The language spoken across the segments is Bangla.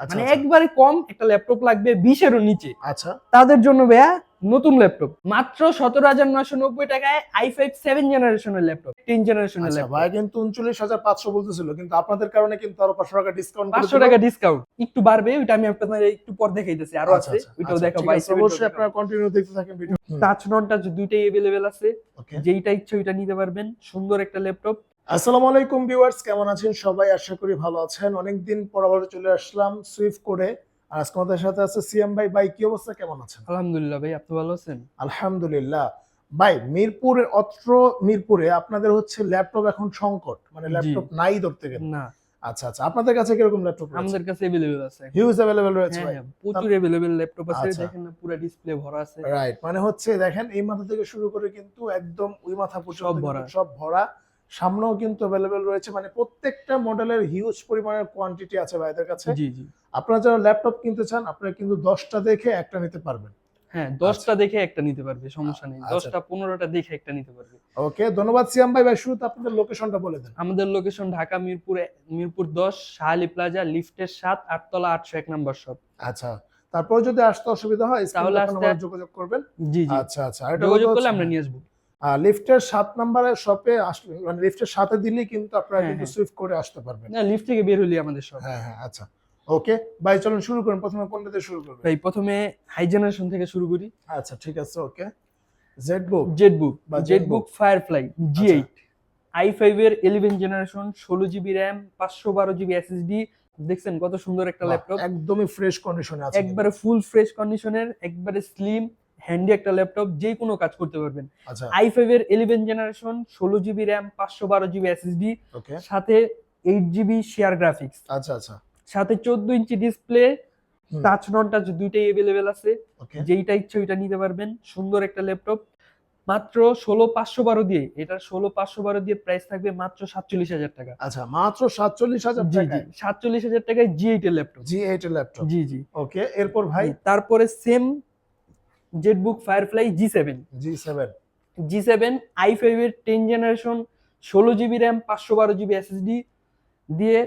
আচ্ছা মানে আচ্ছা একবারে কম একটা ল্যাপটপ লাগবে 20 এরও নিচে, আচ্ছা তাদের জন্য ভাইয়া নতুন ল্যাপটপ মাত্র 17,990 টাকায় i5 7 জেনারেশনের ল্যাপটপ, 10 জেনারেশনের আচ্ছা। ল্যাপটপ। ভাই কিন্তু 39,500 বলতেছিল, কিন্তু আপনাদের কারণে কিন্তু আরো 500 টাকা ডিসকাউন্ট করে 500 দিল। টাকা ডিসকাউন্ট একটু বাড়বে, ওইটা আমি আপনাদের একটু পর দেখাইতেছি, আরো আচ্ছা আছে আচ্ছা ওইটাও আচ্ছা, দেখাবো। ঠিক আছে, অবশ্যই আপনারা কন্টিনিউ দেখতে থাকেন ভিডিও। টাচ নন টাচ দুইটাই अवेलेबल আছে, ওকে। যেইটা ইচ্ছে ওইটা নিতে পারবেন। সুন্দর একটা ল্যাপটপ। আসসালামু আলাইকুম ভিউয়ার্স, কেমন আছেন সবাই? আশা করি ভালো আছেন। অনেকদিন পর আবার চলে আসলাম সুইফট করে। আর আজকে আমাদের সাথে আছে সিএম ভাই। ভাই কি অবস্থা, কেমন আছেন? আলহামদুলিল্লাহ ভাই, আপনি ভালো আছেন? আলহামদুলিল্লাহ। ভাই মিরপুরে আপনাদের হচ্ছে ল্যাপটপ এখন সংকট, মানে জি। ল্যাপটপ নাই ধরতে গেলে। না, আচ্ছা আচ্ছা, আপনাদের কাছে কিরকম ল্যাপটপ রয়েছে? আমাদের কাছে अवेलेबल আছে এখন। হিউজ অ্যাভেলেবল রয়েছে হ্যাঁ ভাই। হ্যাঁ, প্রচুর अवेलेबल ল্যাপটপ আছে, আচ্ছা। দেখেন না পুরো ডিসপ্লে ভরা আছে। রাইট, মানে হচ্ছে দেখেন এই মাথা থেকে শুরু করে কিন্তু একদম ওই মাথা পর্যন্ত সব ভরা। কিন্তু সব ভরা। সামনেও কিন্তু অ্যাভেলেবেল রয়েছে, মানে প্রত্যেকটা মডেলের হিউজ পরিমাণের কোয়ান্টিটি আছে ভাইদের কাছে। জি জি। আপনারা যারা ল্যাপটপ কিনতে চান, আপনারা কিন্তু 10টা দেখে একটা নিতে পারবেন। হ্যাঁ, 10টা দেখে একটা নিতে পারবে, সমস্যা নেই। আচ্ছা। 10টা 15টা দেখে একটা নিতে পারবে। ওকে, ধন্যবাদ সিয়াম ভাই। ভাই শুরুতে আপনাদের লোকেশনটা বলে দেন। আমাদের লোকেশন ঢাকা মিরপুর 10 শাহালি প্লাজা, লিফটের 7, 8তলা, 801 নাম্বার শপ। আচ্ছা, তারপর যদি আসতে অসুবিধা হয় তাহলে স্ক্রিনে আপনারা যোগাযোগ করবেন। জি জি, আচ্ছা আচ্ছা, আর এটা যোগাযোগ করলে আমরা নিয়ে আসবো। লিফটের 7 নম্বরের শপে আসলে, মানে লিফটের সাথে দিলেই কিন্তু আপনারা হ্যাঁ, কিন্তু হ্যাঁ। সুইফট করে আসতে পারবেন। না, লিফট থেকে বের হলি আমাদের শপ। হ্যাঁ হ্যাঁ, আচ্ছা। ওকে ভাই, চলুন শুরু করুন। প্রথমে কোনটা দিয়ে শুরু করবেন? ভাই প্রথমে হাই জেনারেশন থেকে শুরু করি। আচ্ছা ঠিক আছে, ওকে। জেটবুক বা জেটবুক ফায়ারফ্লাই G8, i5 এর 11 generation, 16 GB RAM, 512 GB SSD. দেখছেন কত সুন্দর একটা ল্যাপটপ, একদমই ফ্রেশ কন্ডিশনে আছে। একবারে ফুল ফ্রেশ কন্ডিশনের, একবারে স্লিম হ্যান্ডি একটা ল্যাপটপ, যে কোনো কাজ করতে পারবেন। আচ্ছা i5 এর 11 generation, 16 GB RAM, 512 GB SSD, okay. সাথে 8 জিবি শেয়ার গ্রাফিক্স, আচ্ছা আচ্ছা, সাথে 14 inch display, touch non touch দুইটাই अवेलेबल আছে, ওকে। যেইটা ইচ্ছে ওইটা নিতে পারবেন। সুন্দর একটা ল্যাপটপ, মাত্র 16,512 দিয়ে, এটা 16,512 দিয়ে প্রাইস থাকবে মাত্র 47,000 টাকা। আচ্ছা, মাত্র 47,000 জি জি, টাকায় 47,000 টাকায় G8 এর ল্যাপটপ। G8 এর ল্যাপটপ। জি জি। ওকে, এরপর ভাই তারপরে same Jetbook firefly G7 i5 এর 10 generation, 16 GB RAM, 512 GB SSD দিয়ে,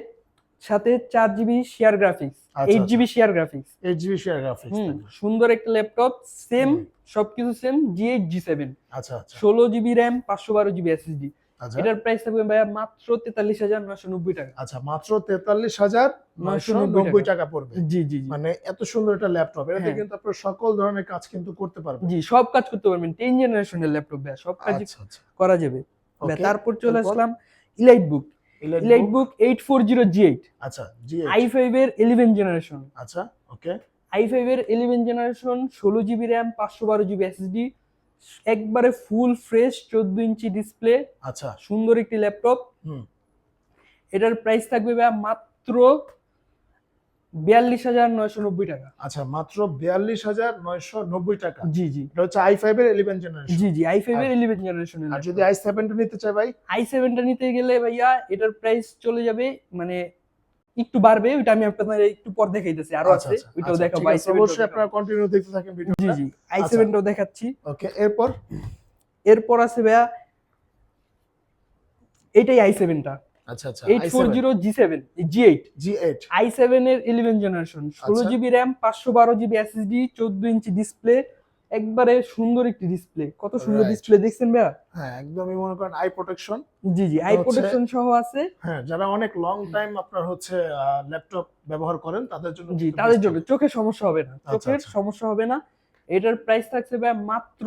সাথে 4 জিবি শেয়ার গ্রাফিক্স, আচ্ছা, 8 GB share graphics. 8 GB share graphics. সুন্দর একটা ল্যাপটপ, সেম সবকিছু সেম, G8 G7, আচ্ছা আচ্ছা 16 জিবি র্যাম, 512 জিবি এসএসডি। আচ্ছা এটার প্রাইস থাকবে ভাইয়া মাত্র 43,990 টাকা। আচ্ছা, মাত্র 43,990 টাকা পড়বে। জি জি জি। মানে এত সুন্দর একটা ল্যাপটপ, এটাতে হ্যাঁ। কিন্তু আপনারা সকল ধরনের কাজ কিন্তু করতে পারবেন। জি, সব কাজ করতে পারবেন। 10 জেনারেশনের ল্যাপটপ ভাইয়া, সব কাজ আচ্ছা আচ্ছা, করা যাবে। ভাইয়া, ওকে। তারপর চলে এরপর? আসলাম ইলাইটবুক ইলাইটবুক। 840 G8, আচ্ছা, G8। i5 এর 11 জেনারেশন, আচ্ছা, ওকে। i5 এর 11 generation, 16 GB RAM, 512 GB SSD, একবারে ফুল ফ্রেশ 14 ইঞ্চি ডিসপ্লে, আচ্ছা, সুন্দর একটি ল্যাপটপ। হুম। এটার প্রাইস থাকবে ভাইয়া মাত্র 42,990 টাকা। আচ্ছা, মাত্র 42,990 টাকা। জি জি এটা হচ্ছে i5 এর 11 জেনারেশন। জি জি, i5 এর 11 জেনারেশনের। আর যদি i7 টা নিতে চাই ভাই? i7 টা নিতে গেলে ভাইয়া এটার প্রাইস চলে যাবে, মানে একটু বাড়বে, ওইটা আমি আপনাদের একটু পর দেখাইতেছি, আরো আচ্ছা আছে আচ্ছা, ওইটাও আচ্ছা, দেখাবো। ঠিক আছে, i7 অবশ্যই আপনারা কন্টিনিউ দেখতে থাকেন জি ভিডিওটা। জি, i7 টাও দেখাচ্ছি। ওকে, এরপর? এরপর আছে ভাইয়া এটাই i7 টা, আচ্ছা আচ্ছা, 840 G8, G8। i7 এর 11 generation, 16 GB RAM, 512 GB SSD, 14 inch display, একবারে সুন্দর একটি ডিসপ্লে। কত সুন্দর Right. ডিসপ্লে দেখছেন ভাইয়া? হ্যাঁ, একদমই মনে করেন I protection. G G, I protection সহ আছে। হ্যাঁ, যারা অনেক লং টাইম আপনার হচ্ছে ল্যাপটপ ব্যবহার করেন তাদের জন্য জি, কিন্তু তাদের best জন্য হবে। চোখের সমস্যা হবে না, আচ্ছা, চোখের আচ্ছা। সমস্যা হবে না। এটার প্রাইস থাকছে ভাই মাত্র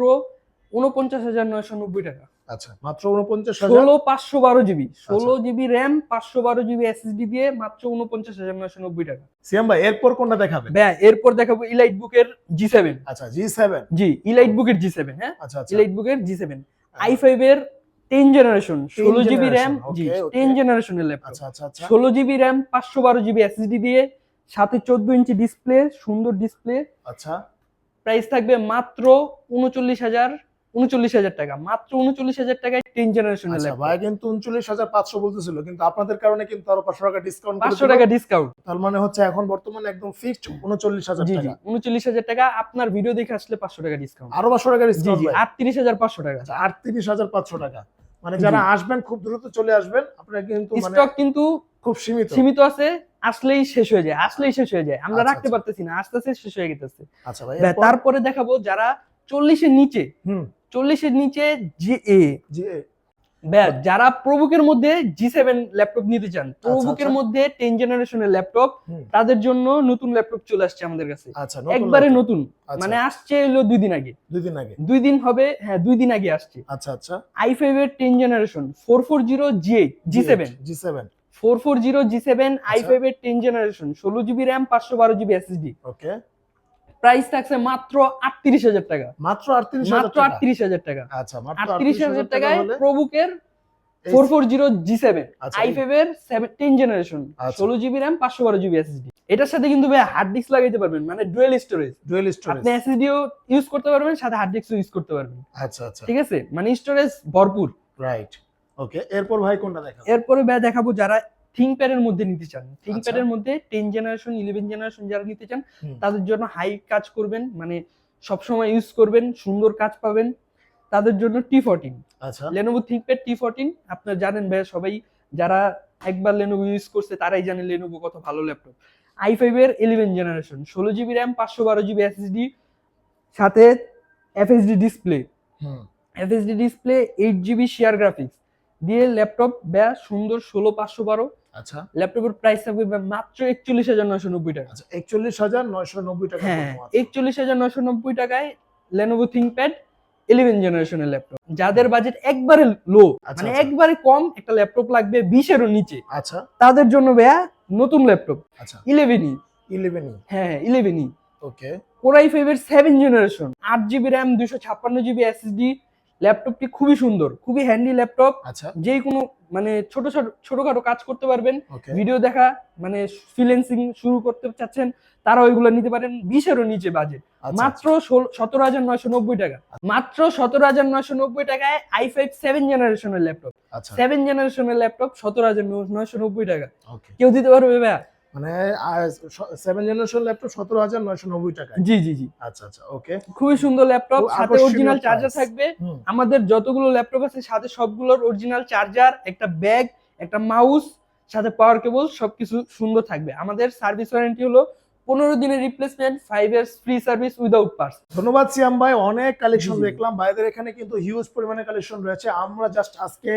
49,990 টাকা। আচ্ছা, মাত্র 49,000। 16,512 GB, 16 GB RAM, 512 GB SSD দিয়ে মাত্র 49,990 টাকা। সিয়াম ভাই, এরপর কোনটা দেখাবেন? ভাই এরপর দেখাবো ইলাইট বুকের G7। আচ্ছা, G7। জি, ইলাইট বুকের G7। হ্যাঁ, আচ্ছা আচ্ছা, ইলাইট বুকের G7, i5 এর 10 জেনারেশন, 16 জিবি র্যাম। জি, ওকে, ওকে। 10 জেনারেশনের ল্যাপটপ, আচ্ছা আচ্ছা আচ্ছা, 16 জিবি র্যাম, 512 জিবি এসএসডি দিয়ে, সাথে 14 ইঞ্চি ডিসপ্লে, সুন্দর ডিসপ্লে। আচ্ছা। প্রাইস থাকবে মাত্র 39,000 টাকা, মাত্র 39,000 টাকায় 10 জেনারেশনের আচ্ছা, ল্যাপটপ। ভাই কিন্তু 39,500 বলতেছিল, কিন্তু আপনাদের কারণে কিন্তু আরো 500 টাকা ডিসকাউন্ট করে 500 দিল। টাকা ডিসকাউন্ট। তার মানে হচ্ছে এখন বর্তমানে একদম ফিক্সড 39,000 জি জি, টাকা। 39,000 টাকা। আপনার ভিডিও দেখে আসলে 500 টাকা ডিসকাউন্ট। আরো 500 টাকা জি ডিসকাউন্ট জি, ভাই। 38,500 টাকা। আচ্ছা, 38,500 টাকা। মানে যারা আসবেন খুব দ্রুত চলে আসবেন, আপনারা কিন্তু মানে স্টক কিন্তু খুব সীমিত। সীমিত আছে, আসলেই শেষ হয়ে যায়, আমরা আচ্ছা, রাখতে আচ্ছা। পারতেছি না, আস্তে আস্তে শেষ হয়ে গেতেছে। আচ্ছা ভাই, তারপরে দেখাবো যারা 40-এর নিচে, হুম 40-এর নিচে জিএ, জি যারা প্রবুকের মধ্যে G7 ল্যাপটপ নিতে চান, প্রবুকের আচ্ছা। মধ্যে 10 জেনারেশনের ল্যাপটপ, হুম, তাদের জন্য নতুন ল্যাপটপ চলে আসছে আমাদের কাছে, আচ্ছা একবারে laptop। নতুন, আচ্ছা, মানে আসছে হলো 2 দিন আগে, 2 দিন আগে। 2 দিন হবে, হ্যাঁ 2 দিন আগে আসছে। আচ্ছা আচ্ছা। i5 এর 10 জেনারেশন 440 G7, G7 440 G7 আচ্ছা। i5 এর 10 generation 16 GB RAM 512 GB SSD, okay. Price থাকছে মাত্র 38,000 টাকা, মাত্র 38,000 মাত্র টাকা। 38,000 টাকা। আচ্ছা, মাত্র 38,000 টাকা টাকায় হলে প্রবুকের এই 440 G7 আচ্ছা, i5 এর 10 জেনারেশন আচ্ছা। 16 জিবি র্যাম 512 জিবি এসএসডি। এটার সাথে কিন্তু ভাই হার্ড ডিস্ক লাগাইতে পারবেন, মানে ডুয়াল স্টোরেজ, ডুয়াল স্টোরেজ। আপনি এসএসডিও ইউজ করতে পারবেন, সাথে হার্ড ডিস্কও ইউজ করতে পারবেন। আচ্ছা আচ্ছা, ঠিক আছে, মানে স্টোরেজ ভরপুর। রাইট। ওকে, এরপর ভাই কোনটা দেখাবো? এরপরে ভাই দেখাবো যারা থিংকপ্যাড এর মধ্যে নিতে চান, আচ্ছা। থিংকপ্যাড এর মধ্যে 10 জেনারেশন 11 জেনারেশন যারা নিতে চান, হুম, তাদের জন্য হাই কাজ করবেন, মানে সবসময় ইউজ করবেন, সুন্দর কাজ পাবেন, তাদের জন্য T14, আচ্ছা Lenovo ThinkPad T14। আপনারা জানেন ভাই, সবাই যারা একবার Lenovo ইউজ করছে তারাই জানে Lenovo কত ভালো ল্যাপটপ। i5 এর 11 generation 16 GB RAM 512 GB SSD, সাথে এফএসডি ডিসপ্লে, হুম 8 জিবি শেয়ার গ্রাফিক্স দিয়ে ল্যাপটপ ব্যা সুন্দর 16,512। আচ্ছা ল্যাপটপের প্রাইস থাকবে মাত্র 41,990 টাকা। আচ্ছা 41,990 টাকা হ্যাঁ, পড়বে মাত্র। 41,990 টাকায় Lenovo ThinkPad 11 জেনারেশনের ল্যাপটপ। যাদের বাজেট একবারে লো, আচ্ছা, মানে আচ্ছা। একবারে কম, একটা ল্যাপটপ লাগবে 20 এরও নিচে, আচ্ছা তাদের জন্য ভাইয়া নতুন ল্যাপটপ আচ্ছা 11E। 11 হ্যাঁ 11E ওকে। Core i5 এর 7 generation 8 GB RAM 256 GB SSD. ল্যাপটপটি খুবই সুন্দর, খুবই হ্যান্ডি ল্যাপটপ, আচ্ছা যে কোনো মানে ছোটখাটো কাজ করতে পারবেন, ওকে। ভিডিও দেখা, মানে ফ্রিল্যান্সিং শুরু করতে চাচ্ছেন, তারা ওইগুলো নিতে পারেন 20 এরও নিচে বাজেট, আচ্ছা, মাত্র 17,990 টাকা, মাত্র 17,990 টাকায় i5 7 জেনারেশনের ল্যাপটপ, আচ্ছা 7 জেনারেশনের ল্যাপটপ 17,990 টাকা। ওকে। কেউ দিতে পারবে ভাইয়া? মানে 7 জেনারেশন ল্যাপটপ 17,990 টাকায়। জি জি জি, আচ্ছা আচ্ছা ওকে। খুবই সুন্দর ল্যাপটপ, খুব সাথে আকর্ষণীয় অরিজিনাল চার্জার price। থাকবে। হুম আমাদের যতগুলো ল্যাপটপ আছে সাথে সবগুলোর অরিজিনাল চার্জার, একটা ব্যাগ, একটা মাউস, সাথে পাওয়ার কেবল, সবকিছু সুন্দর থাকবে। আমাদের সার্ভিস ওয়ারেন্টি হলো 15 দিনের replacement, 5 years free service without parts. ধন্যবাদ সিয়াম ভাই, অনেক কালেকশন জি, জি। দেখলাম ভাইদের এখানে, কিন্তু হিউজ পরিমাণে কালেকশন রয়েছে। আমরা জাস্ট আজকে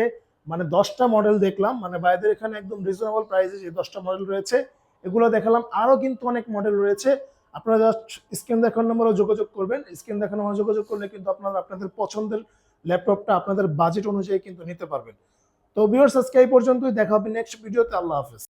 মানে 10টা মডেল দেখলাম, মানে ভাইদের এখানে একদম রিজনেবল প্রাইসে যে 10টা মডেল রয়েছে এগুলো দেখালাম, আরো কিন্তু অনেক মডেল রয়েছে। আপনারা জাস্ট স্ক্রিন দেখানোর নম্বরে যোগাযোগ করবেন, স্ক্রিন দেখানোর নম্বরে যোগাযোগ করলে কিন্তু আপনারা আপনাদের পছন্দের ল্যাপটপটা আপনাদের বাজেট অনুযায়ী কিন্তু নিতে পারবেন। তো ভিউয়ার্স, আজকে এই পর্যন্তই, দেখা হবে নেক্সট ভিডিওতে। আল্লাহ হাফেজ।